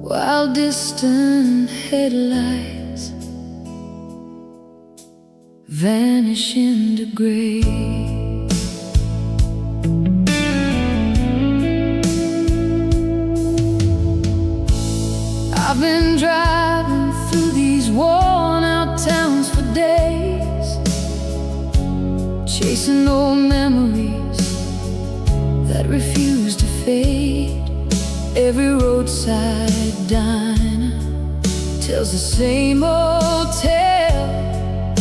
while distant headlights vanish into gray. I've been driving through these worn-out towns for days, chasing old memories that refuse to fade. Every roadside diner tells the same old tale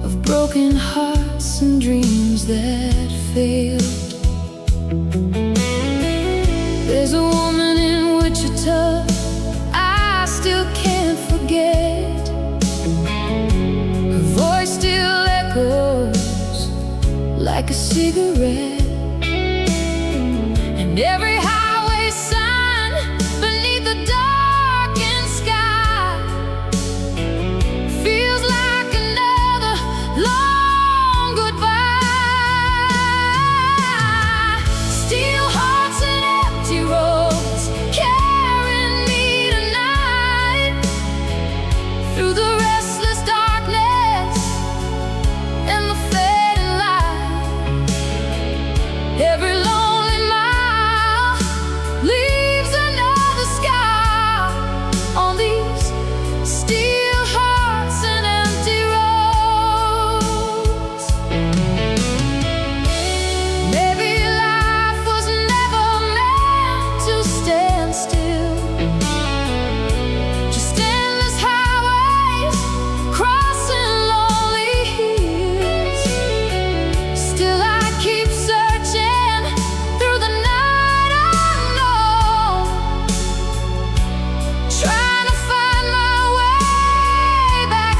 of broken hearts and dreams that failed. There's a woman in Wichita I still can't forget. Her voice still echoes like a cigarette, and every highway sign beneath the darkened sky feels like another long goodbye. Steel hearts and empty roads carrying me tonight through the restless darkness and the fading light. Every lonely mile leaves another scar on these steel hearts and empty roads. Maybe life was never meant to stand still, just endless highways crossing lonely hills. Still I keep searching through the night unknown, trying to find my way back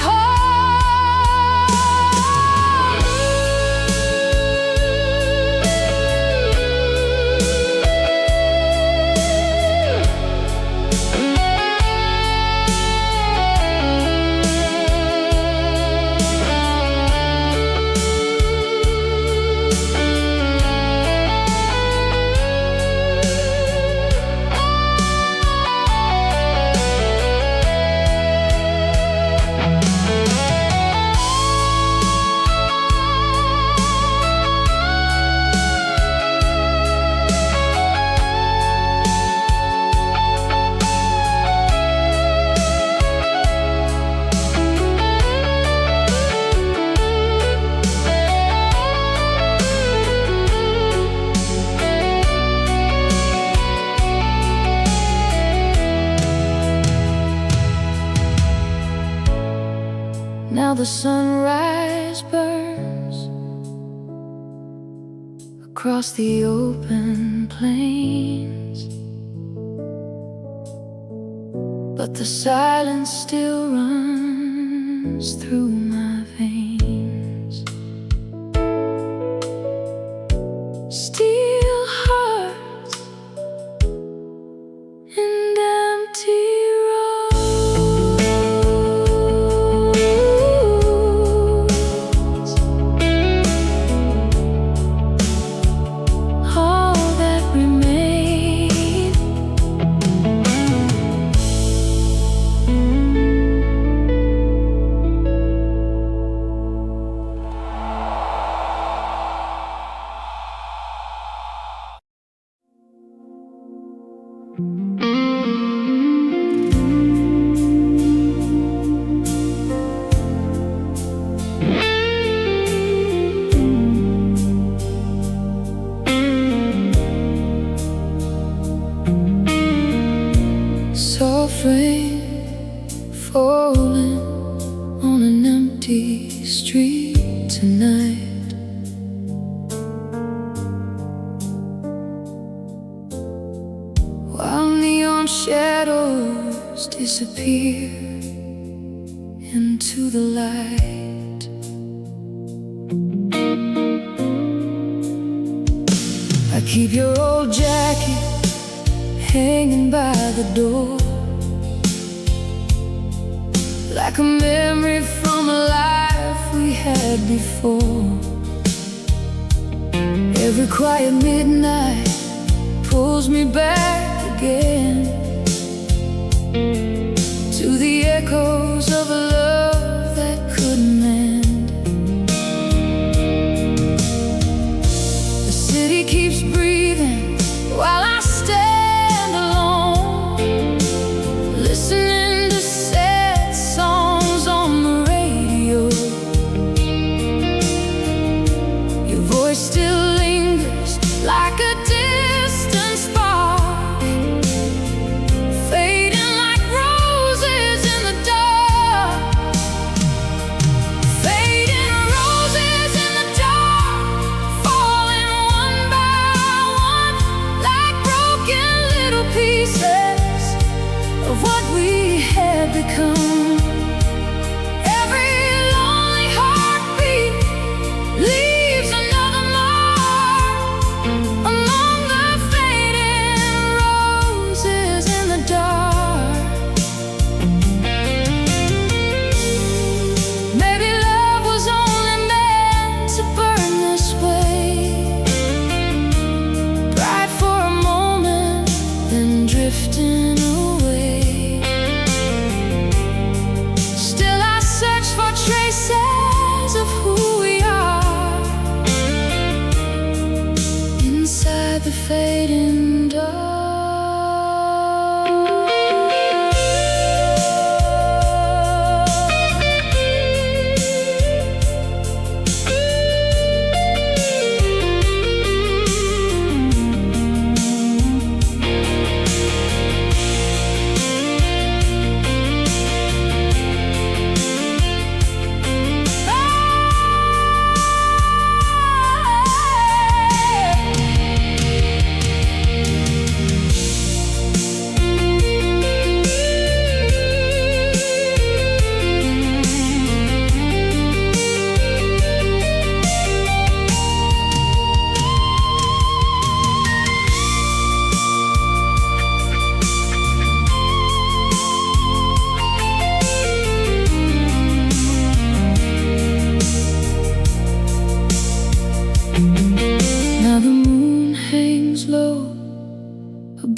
now the sunrise burns across the open plains, but the silence still runs through my veins. Steel hearts and empty roads, all that remain. Soft rain falling on an empty street tonight. While neon shadows disappear into the light, I keep your old jacket hanging by the door, like a memory from a life we had before. Every quiet midnight pulls me back again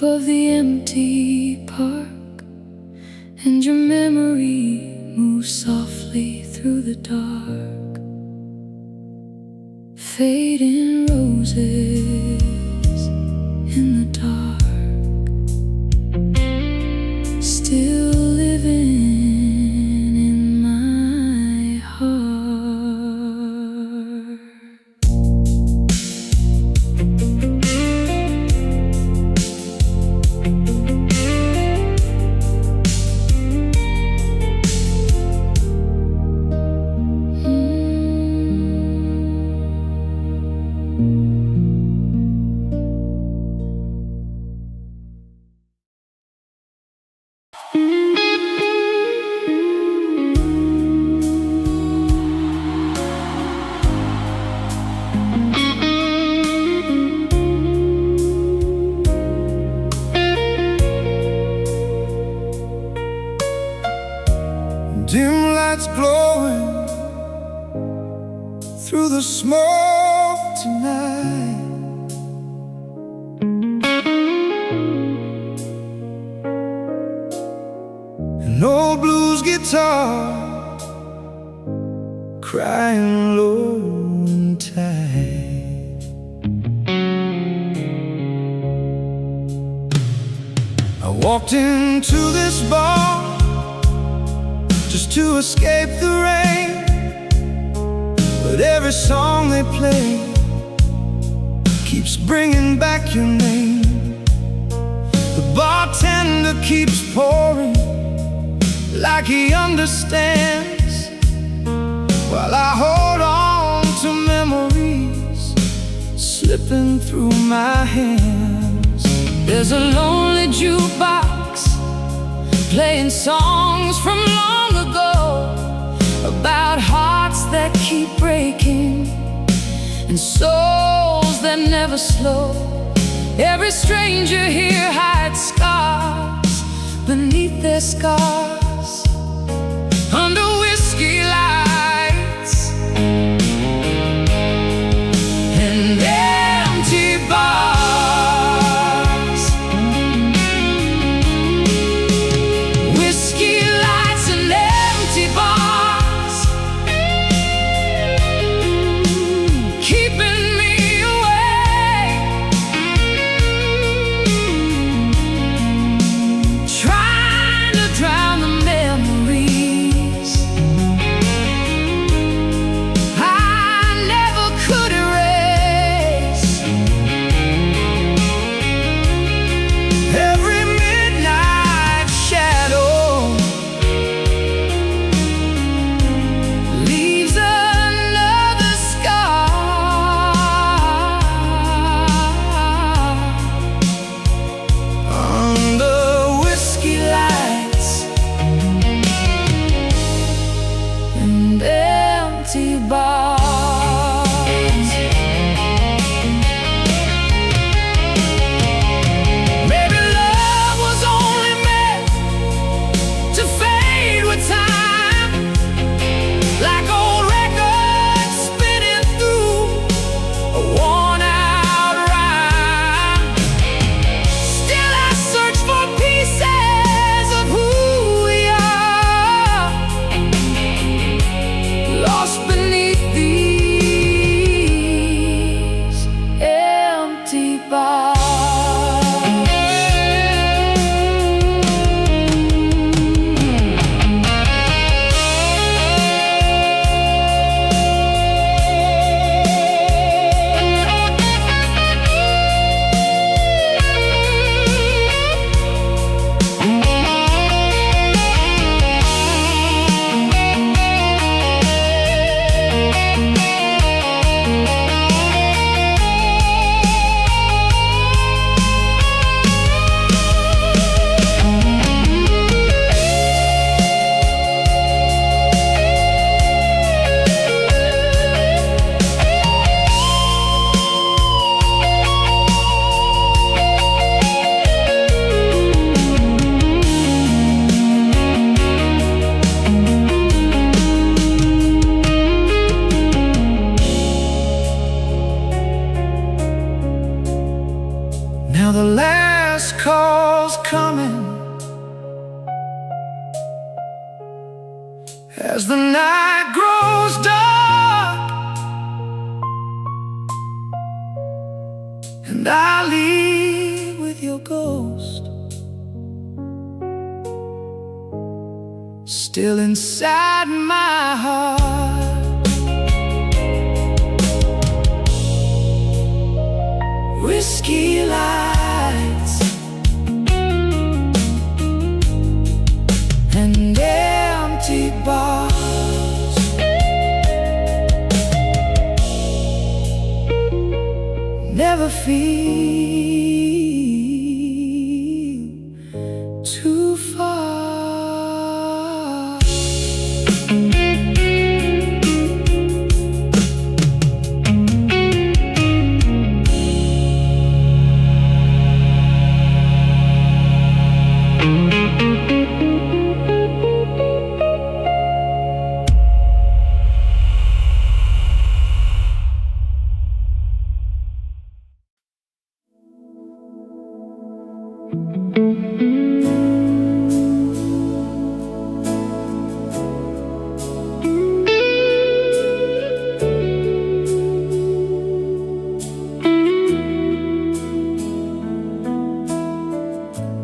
above the empty park, and your memory moves softly through the dark. Fading roses in the dark, still living in my heart. Dim lights glowing through the smoke tonight. An old blues guitar crying low and tight. I walked into this bar just to escape the rain, but every song they play keeps bringing back your name. The bartender keeps pouring like he understands, while I hold on to memories slipping through my hands. There's a lonely jukebox playing songs from long ago, about hearts that keep breaking and souls that never slow. Every stranger here hides scars beneath their scars, under whiskey lights and empty bars. Whiskey lights and empty bars, keeping me awake, trying to drown the tomorrow's coming as the night grows dark, and I leave with your ghost still inside my heart. Whiskey lights and empty bars, never feel too far.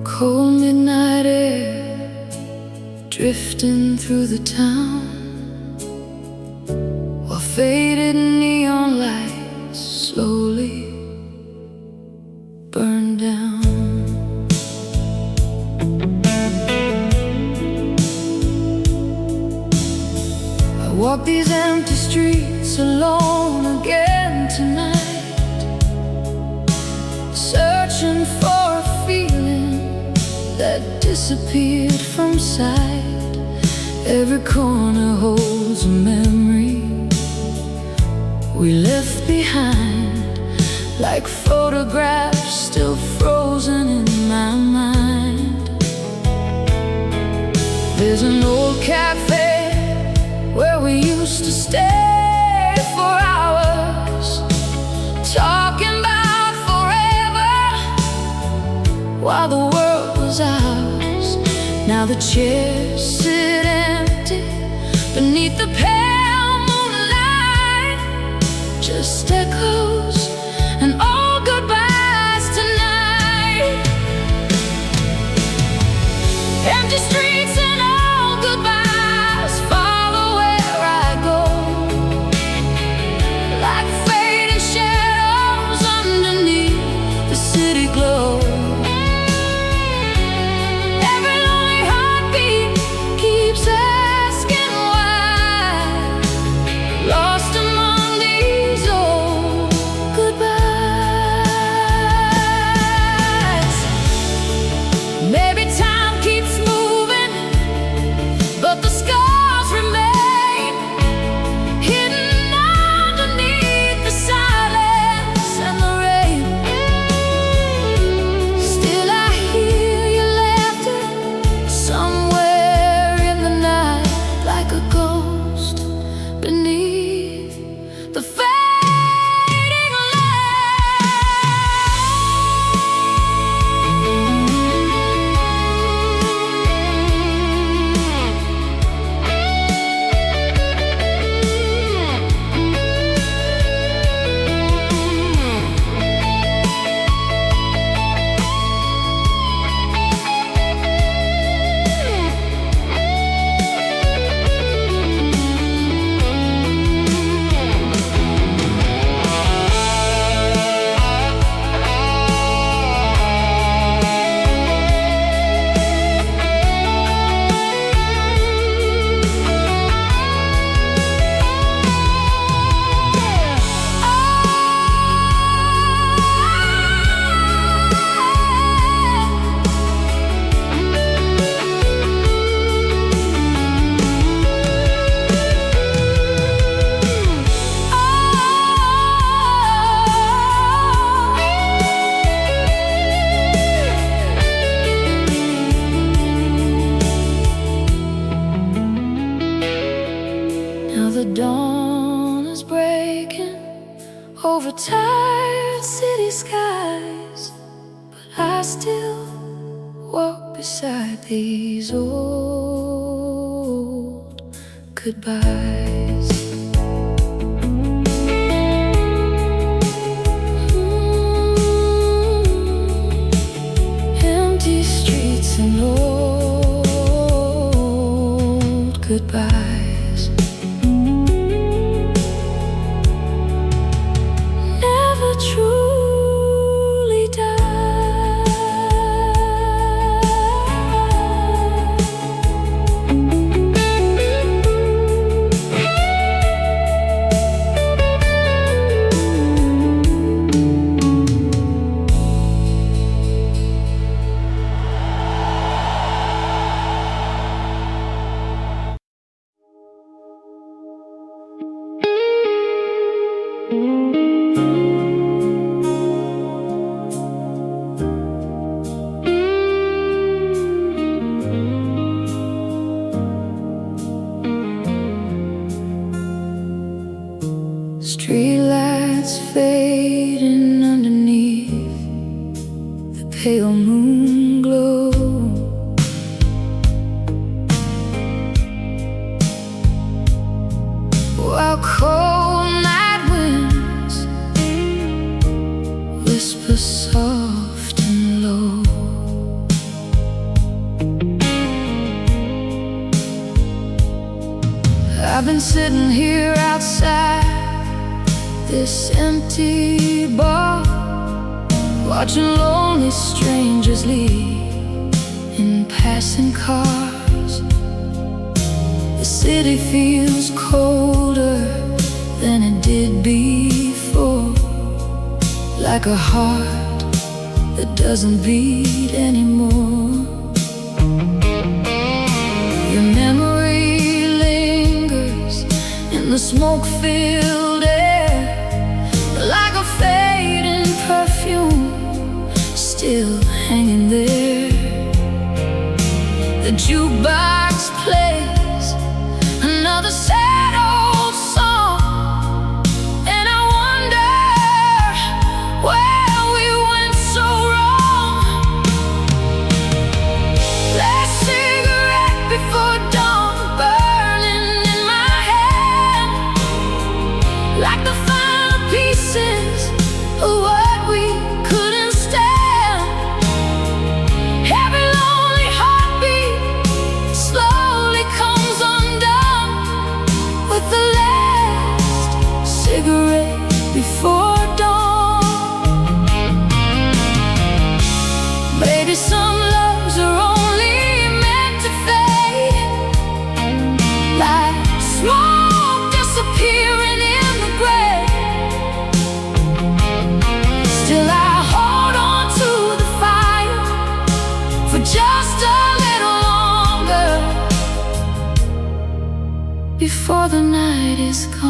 Cold midnight air drifting through the town, while faded neon lights slowly burn down. I walk these empty streets alone again tonight, searching for a feeling that disappeared from sight. Every corner holds a memory we left behind, like photographs still frozen in my mind. There's an old cafe where we used to stay for hours, talking about forever while the world was ours. Now the chairs sit empty beneath the pale moonlight, just echoes and all goodbyes tonight. Empty streets and all goodbyes follow where I go, like fading shadows underneath the city glow. Lost among these old goodbyes. walk beside these old goodbyes. Empty streets and old goodbyes. Never truly die. Streetlights fading underneath the pale moon glow. While cold night winds whisper soft and low. I've been sitting here outside this empty bar, watching lonely strangers leave in passing cars. The city feels colder than it did before, like a heart that doesn't beat anymore. Your memory lingers in the smoke-filled air, like a fading perfume still hanging there. The jukebox plays another sad old song, and I wonder where we went so wrong. Last cigarette before dawn, burning in my hand, like the final pieces of what we couldn't stand. Every lonely heartbeat slowly comes undone with the last cigarette before dawn. Maybe some loves are only meant to fade, like smoke disappearing in the gray. Still I hold on to the fire for just a little longer before the night is gone.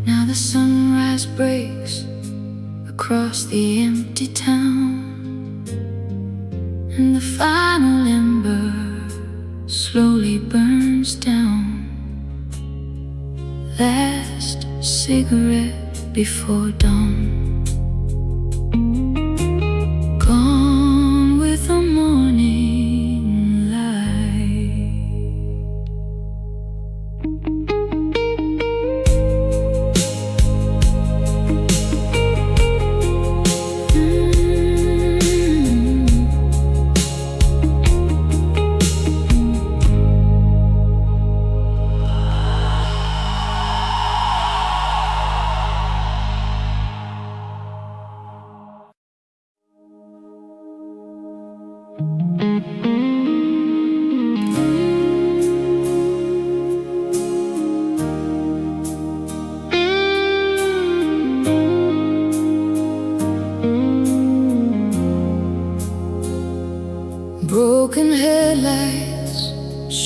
Now the sunrise breaks across the empty town, and the final ember slowly burns down. Last cigarette before dawn. Gone with the morning light.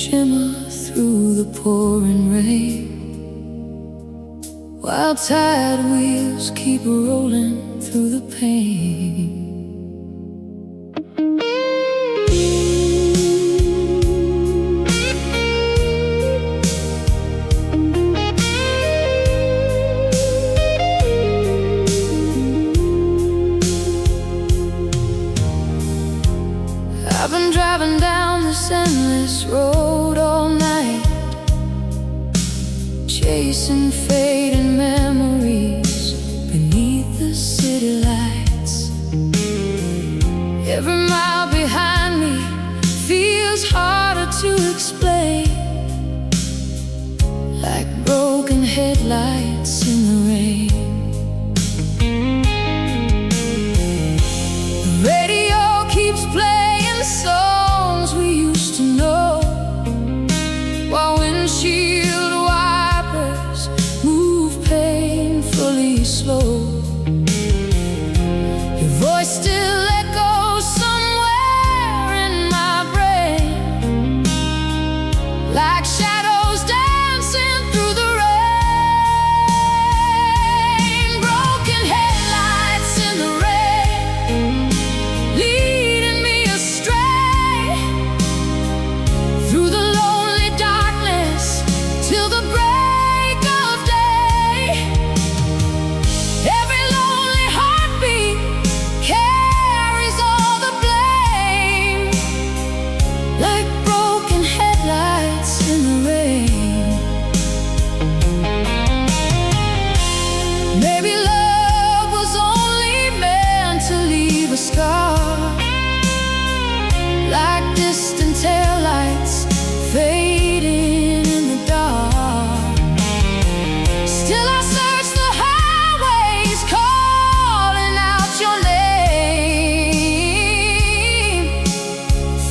shimmer through the pouring rain, while tired wheels keep rolling through the pain. I've been driving down this endless road all night, chasing fading memories beneath the city lights. Every mile behind me feels harder to explain, like broken headlights in the rain. The radio keeps playing songs we used to know, while windshield wipers move painfully slow. Your voice still echoes somewhere in my brain, like shadows dancing through the rain. Broken headlights in the rain, leading me astray through the lonely darkness till the break of day. Every lonely heartbeat carries all the blame, like broken headlights in the rain. Maybe love was only meant to leave a scar, like distant taillights fading in the dark. Still I search the highways, calling out your name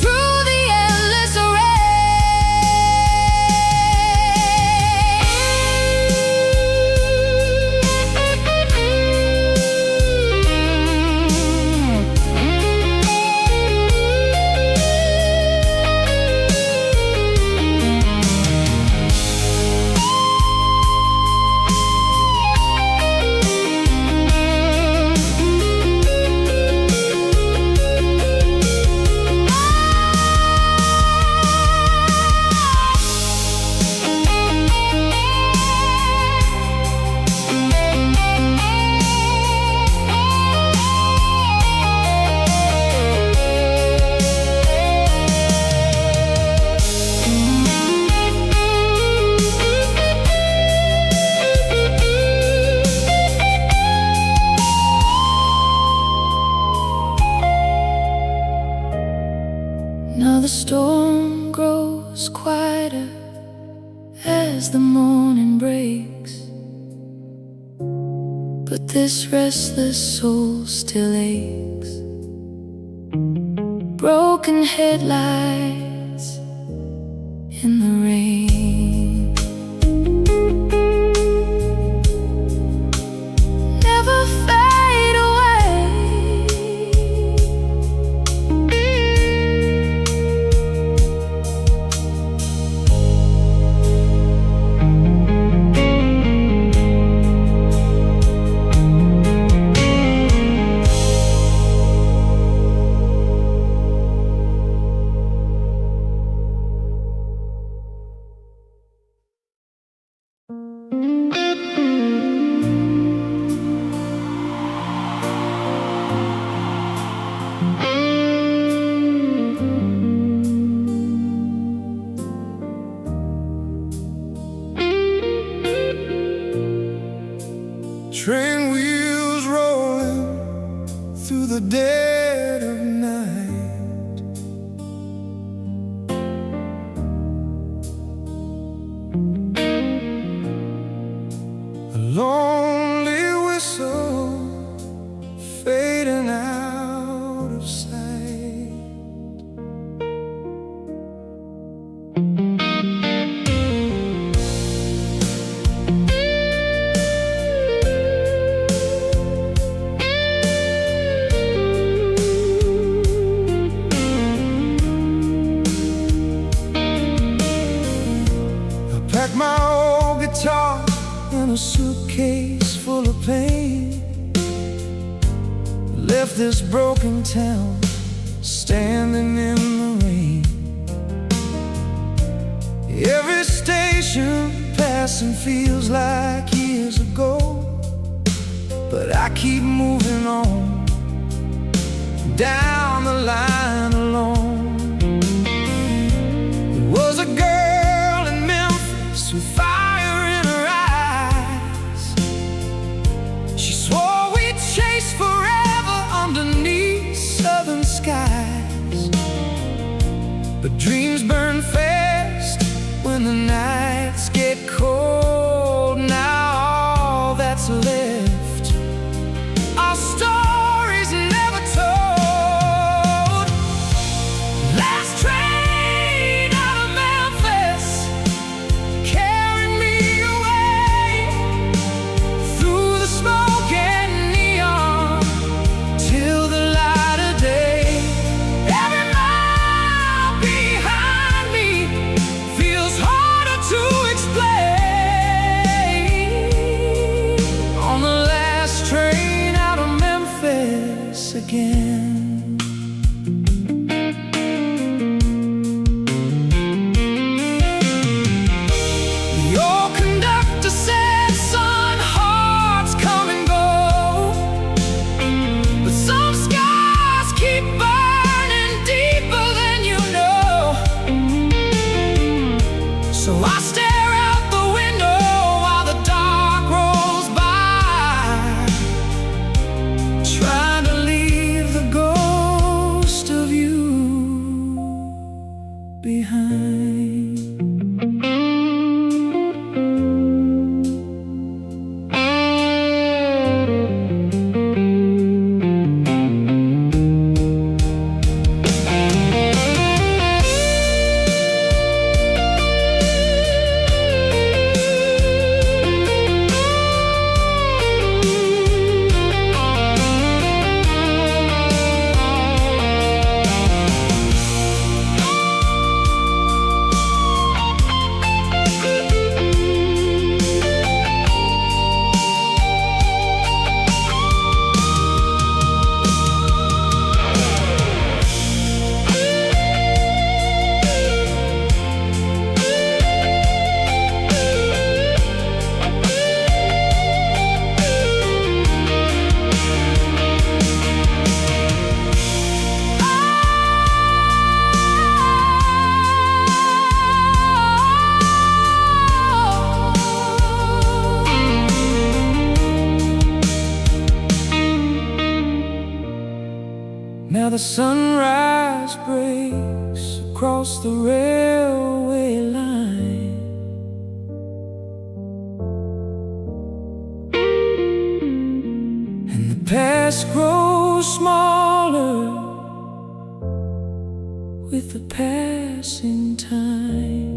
through the endless Now the storm grows quieter as the morning breaks, but this restless soul still aches. Broken headlights in the rain, never fade away. Train wheels rolling through the dead of night, a lonely whistle fading out of sight. packed my old guitar in a suitcase full of pain. Left this broken town standing in the rain. Every station passing feels like years ago, but I keep moving on down the line alone. There was a girl in Memphis with fire in her eyes. She swore we'd chase forever underneath southern skies, but dreams burn fast when the nights get cold. Now all that's left are stories never told. Last train out of Memphis carried me away through the smoke and neon till the light of day. Every mile behind me feels harder to explain. On the last train out of Memphis again. The old conductor said, "Son, hearts come and go, but some scars keep burning deeper than you know." So I stare out the window while the dark rolls by, trying to leave the ghost of you behind. Now the sunrise breaks across the railway line, and the past grows smaller with the passing time.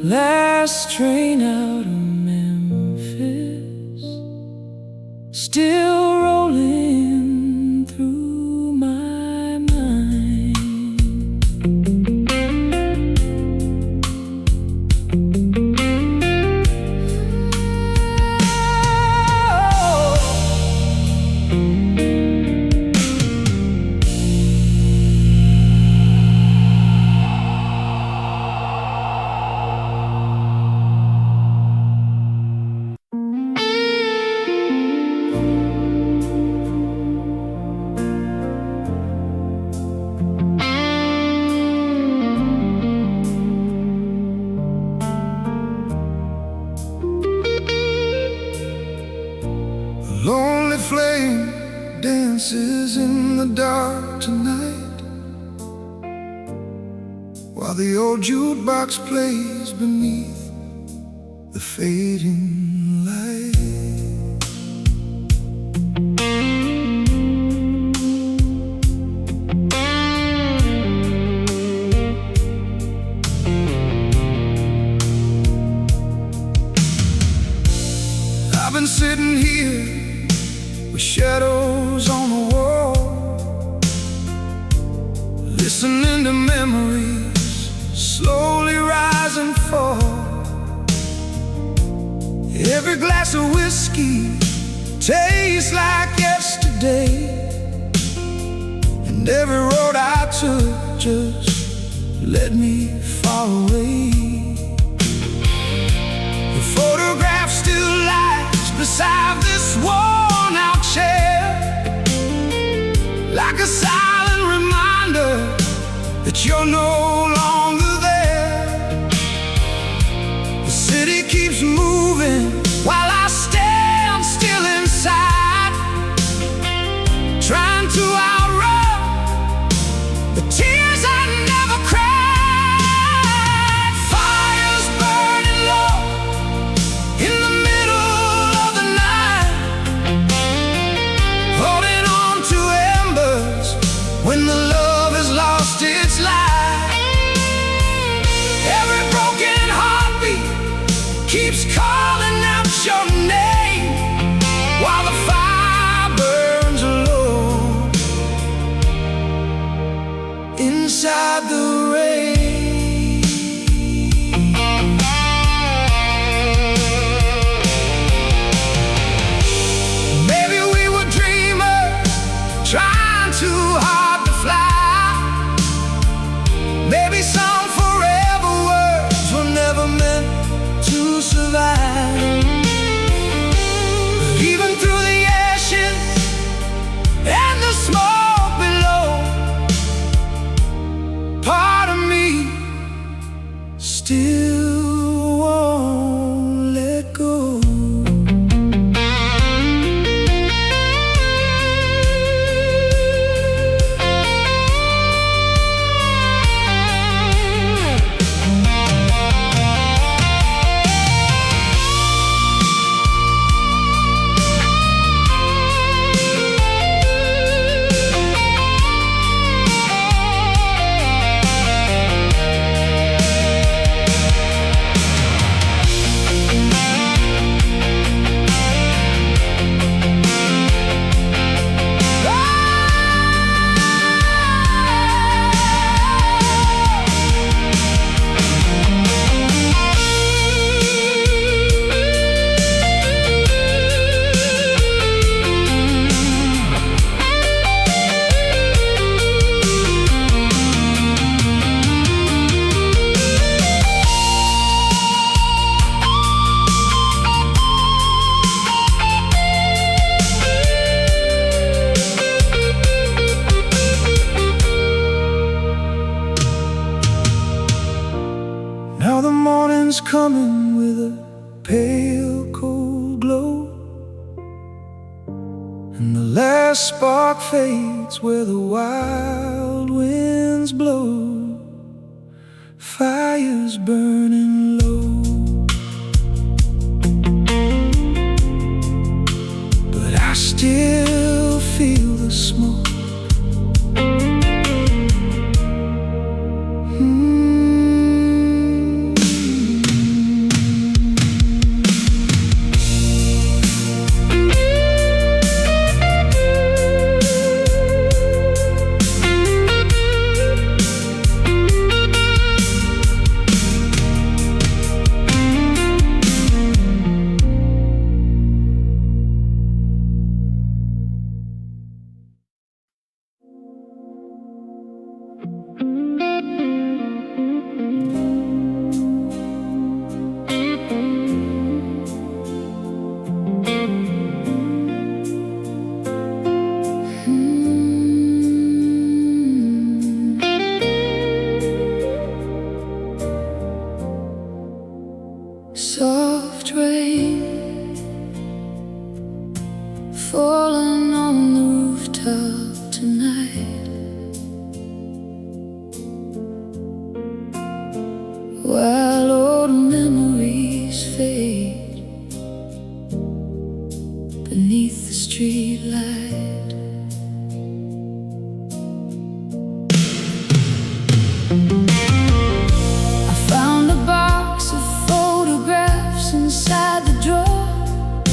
Last train out of Memphis, still rolling through my mind. Lonely flame dances in the dark tonight, while the old jukebox plays beneath the fading light. I've been sitting here with shadows on the wall, listening to memories slowly rise and fall. Every glass of whiskey tastes like yesterday, and every road I took just led me far away. The photograph still lies beside this worn-out chair, like a silent reminder that you're no longer there. The city keeps moving while I stand still inside, trying to outrun the tears I never cried. Fires burning low in the middle of the night, holding on to embers when the love has lost its light. Every broken heartbeat keeps calling out your name while the fire burns low inside the rain. Maybe we were dreamers trying too hard to fly. Maybe some forever words were never meant to survive. But even through the ashes and the smoke below, part of me still won't let go. Now the morning's coming with a pale, cold glow, and the last spark fades where the wild winds blow. Fire's burning low, but I still feel the smoke. Soft rain falling on the rooftop tonight, while old memories fade beneath the street light. I found a box of photographs inside the drawer,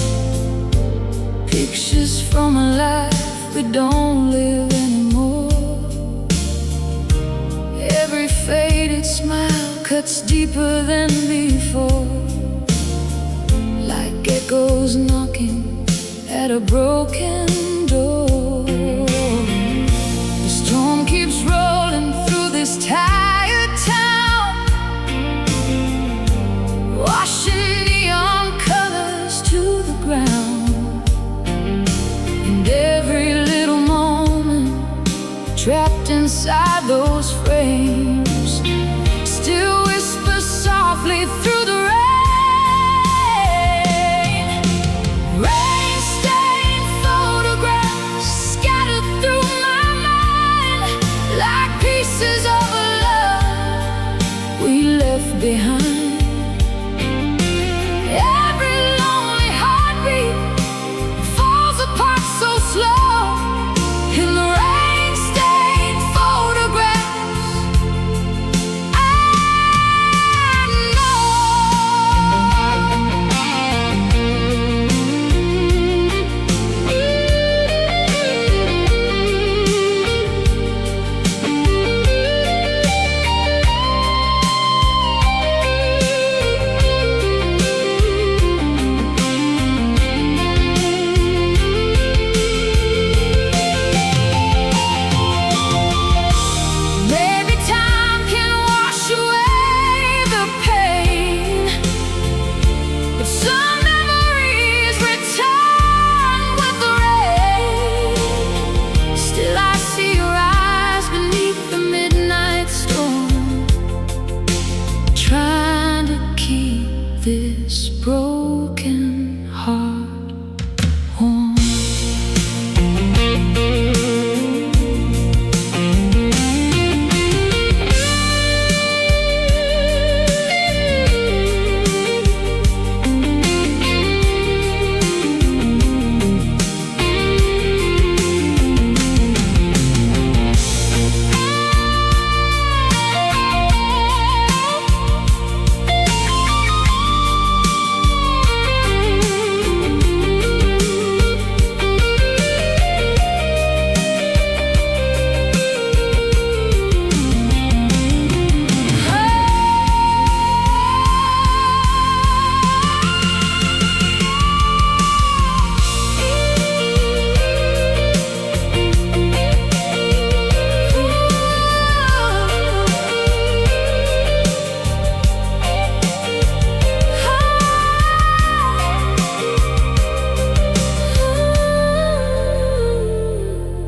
pictures from a life we don't live anymore. Every faded smile cuts deeper than before, like echoes knocking at a broken door. The storm keeps rolling through this tired town, washing neon colors to the ground. And every little moment trapped inside those frames still whispers softly through the rain. Rain-stained photographs scattered through my mind, like pieces of a love we left behind. Every lonely heartbeat falls apart so slow in the rain-stained photographs. I maybe time can wash away the pain, but some memories return with the rain. Still I see your eyes beneath the midnight storm, trying to keep this broken heart warm.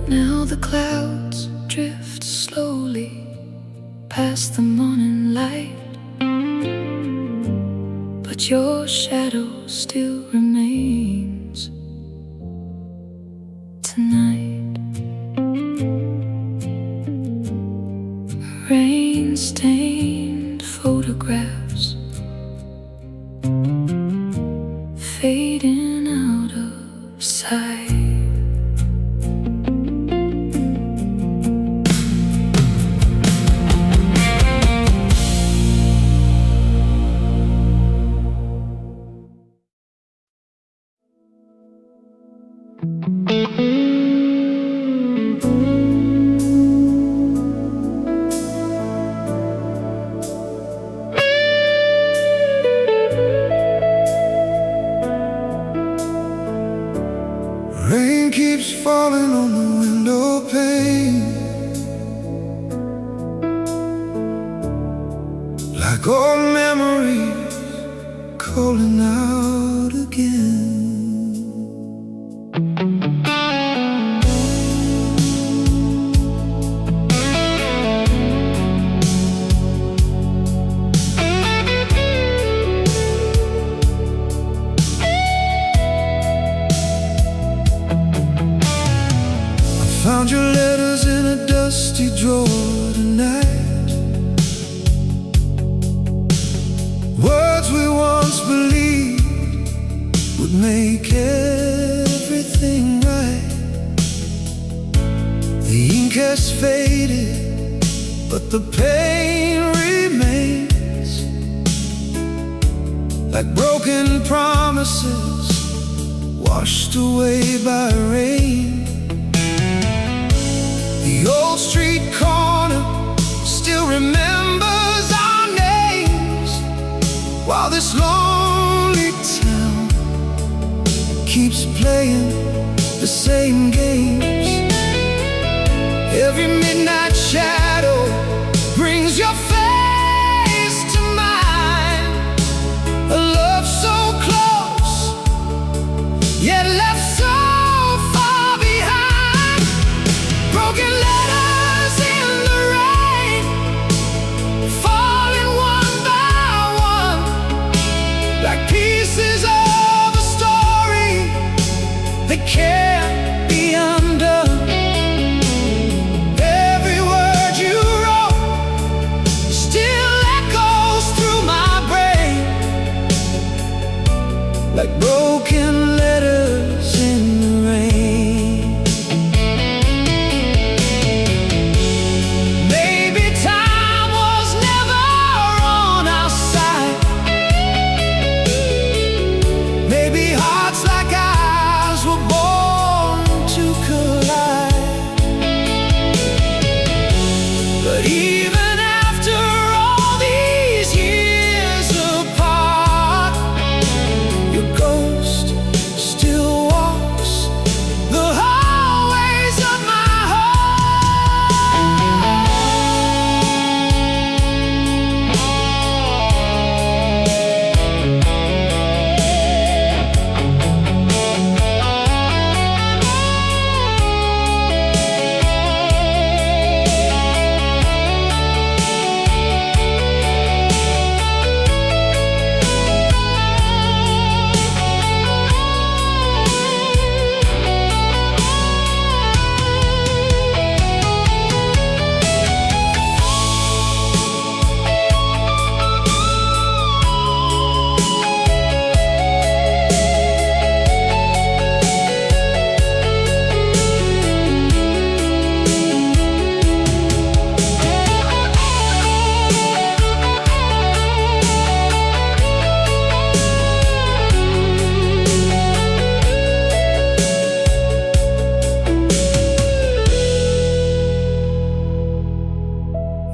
Now the clouds drift slowly past the morning light, but your shadow still remains tonight. Rain-stained photographs fading out of sight. Rain keeps falling on the window pane, like old memories calling out again. Found your letters in a dusty drawer tonight, words we once believed would make everything right. The ink has faded, but the pain remains, like broken promises washed away by rain. The old street corner still remembers our name. while this lonely town keeps playing the same games. Every midnight shadow brings your face to mine. A love so close, yet left so far behind. Broken letters in the rain, falling one by one, like pieces of a story that can't be undone. Every word you wrote still echoes through my brain, like broken letters in the rain. Maybe time was never on our side. Maybe hearts like ours were born to collide. But even after all these years apart, your ghost still walks the hallways of my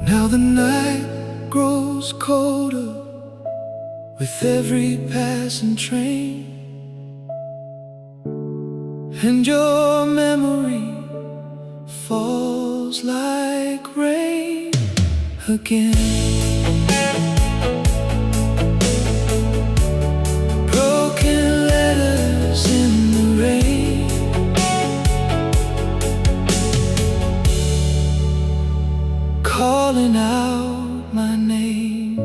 Now the night grows colder with every passing train, and your memory falls like rain again. Broken letters in the rain, calling out my name.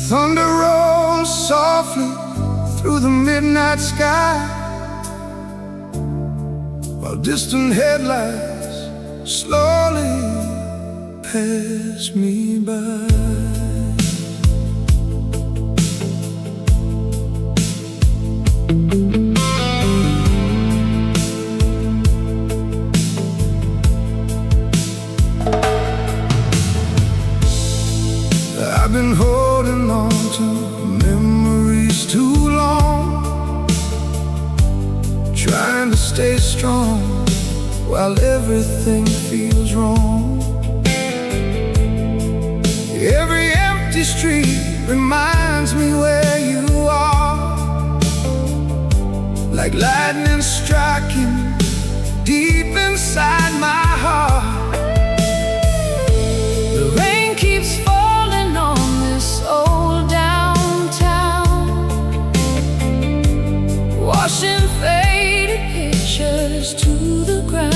Thunder rolls softly through the midnight sky, while distant headlights slowly pass me by. I've been holding on to memories too long, trying to stay strong while everything feels wrong. Every empty street reminds me where you are, like lightning striking deep inside my heart. The rain keeps falling on this old downtown, washing faded pictures to the ground.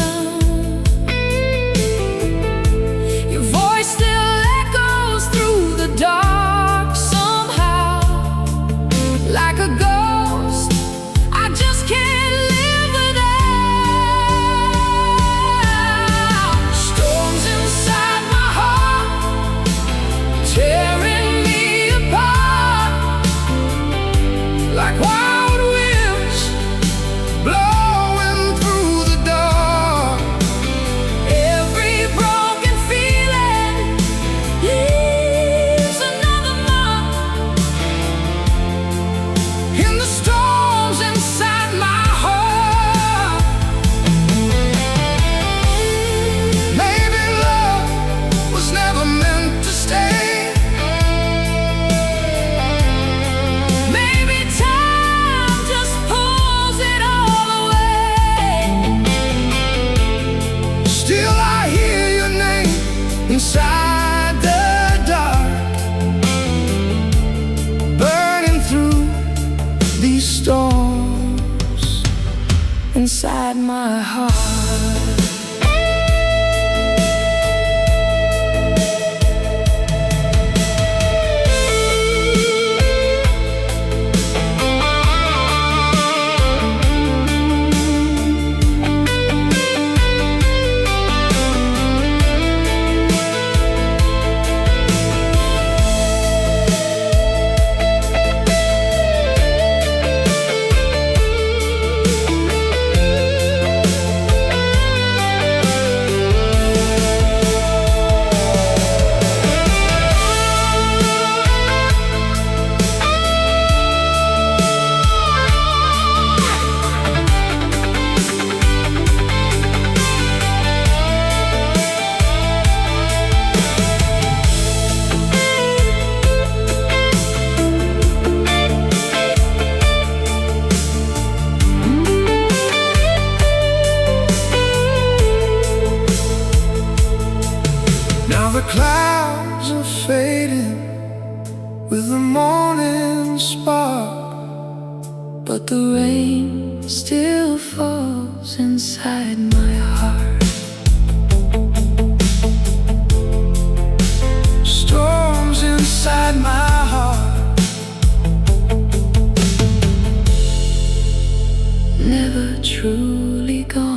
inside my heart. Now the clouds are fading with the morning spark, But the rain still falls inside my heart. storms inside my heart. Never truly gone.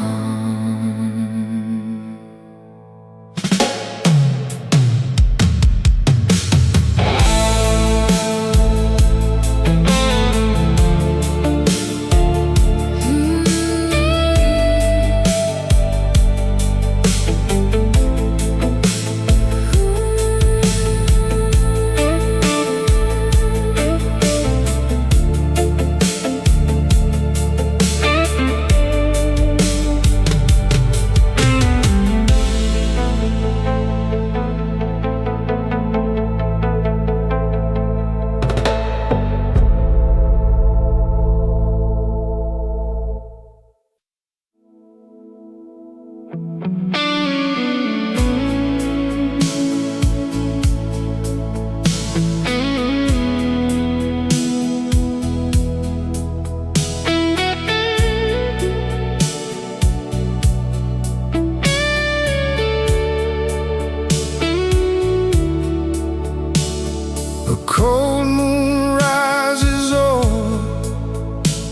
A cold moon rises over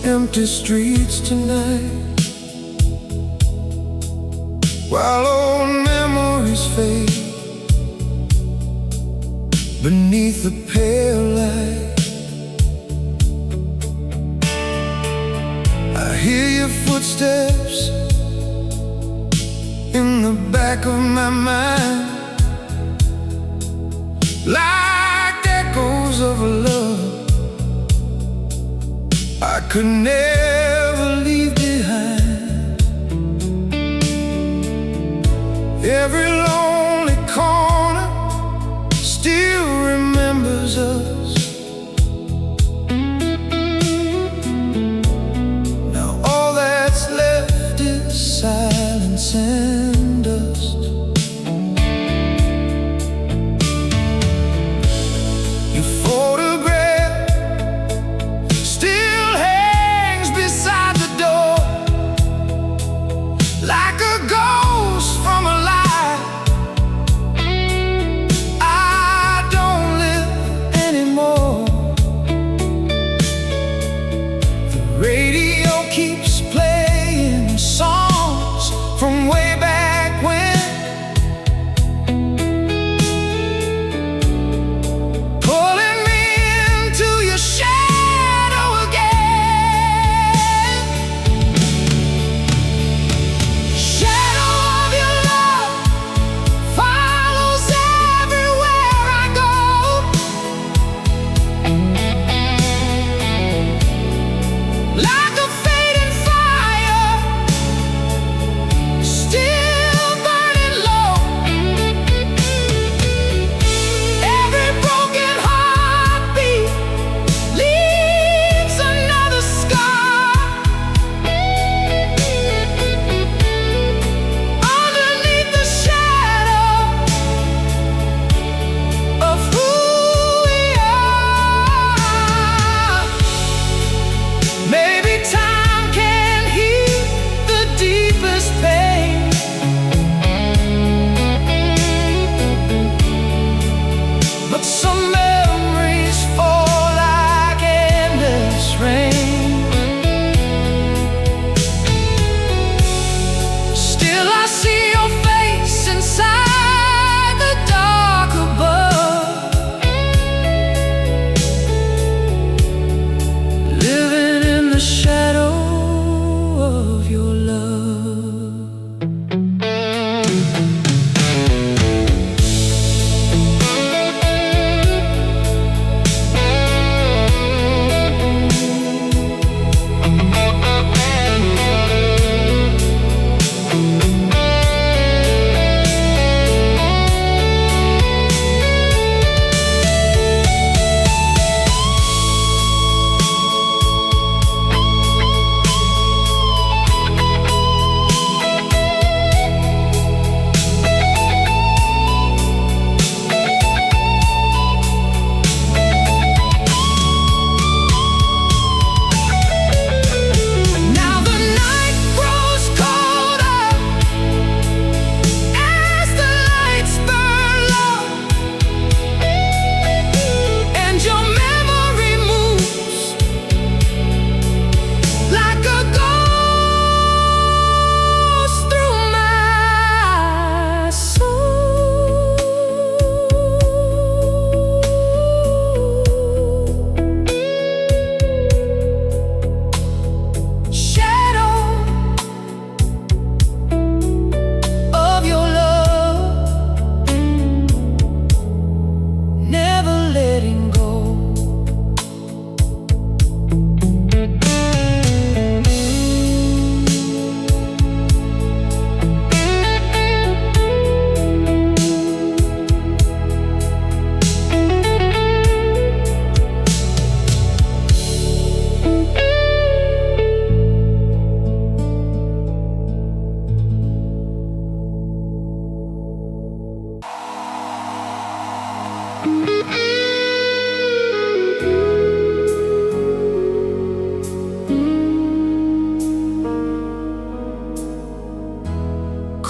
empty streets tonight, while old memories fade beneath the pale light. I hear your footsteps in the back of my mind, like echoes of a love I could never leave behind. Every lonely corner still remembers us. Now all that's left is silence and dust. Your photograph still hangs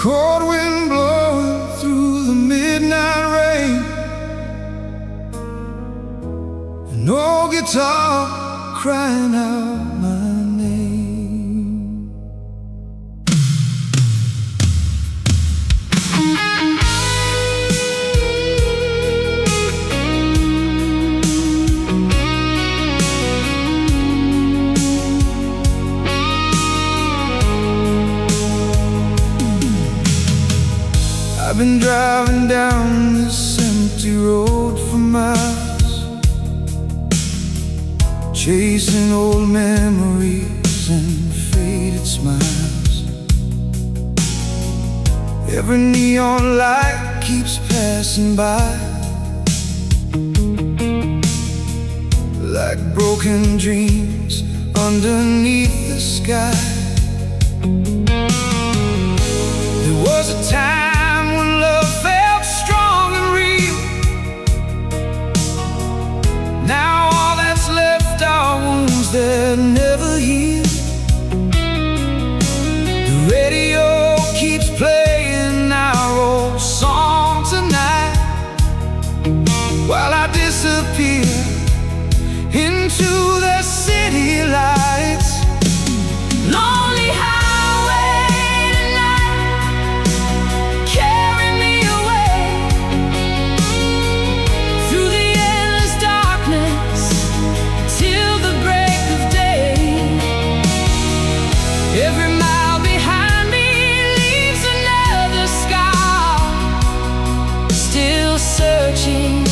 cold wind blowing through the midnight rain, an old guitar crying out my name. I've been driving down this empty road for miles, chasing old memories and faded smiles. Every neon light keeps passing by, like broken dreams underneath the sky. There was a time when love felt strong and real. Now all that's left are wounds that never heal. The radio keeps playing our old song tonight, while I disappear into the city lights. Lonely highway tonight, carry me away through the endless darkness till the break of day. Every mile behind me leaves another scar, still searching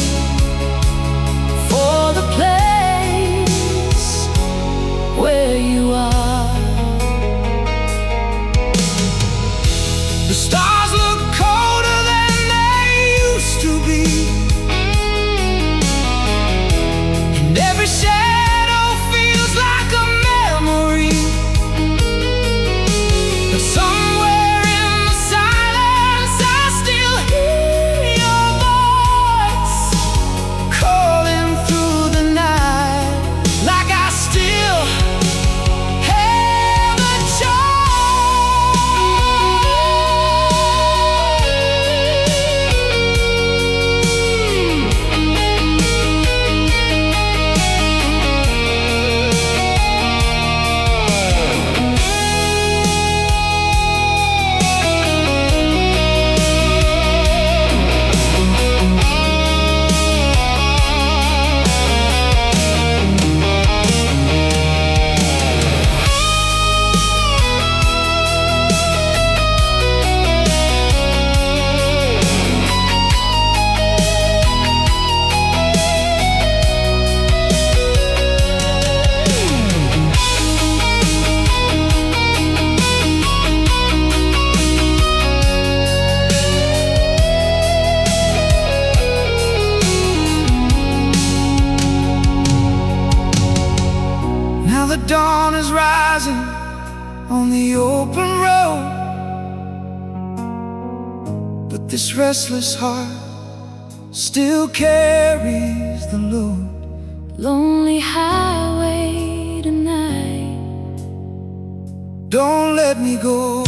for the place where you are. The stars look colder than they used to be, and every shadow feels like a memory. But somewhere in the silence I still hear your voice calling through the night, like I still have a Now the dawn is rising on the open road, but this restless heart still carries the load. Lonely highway tonight, Don't let me go.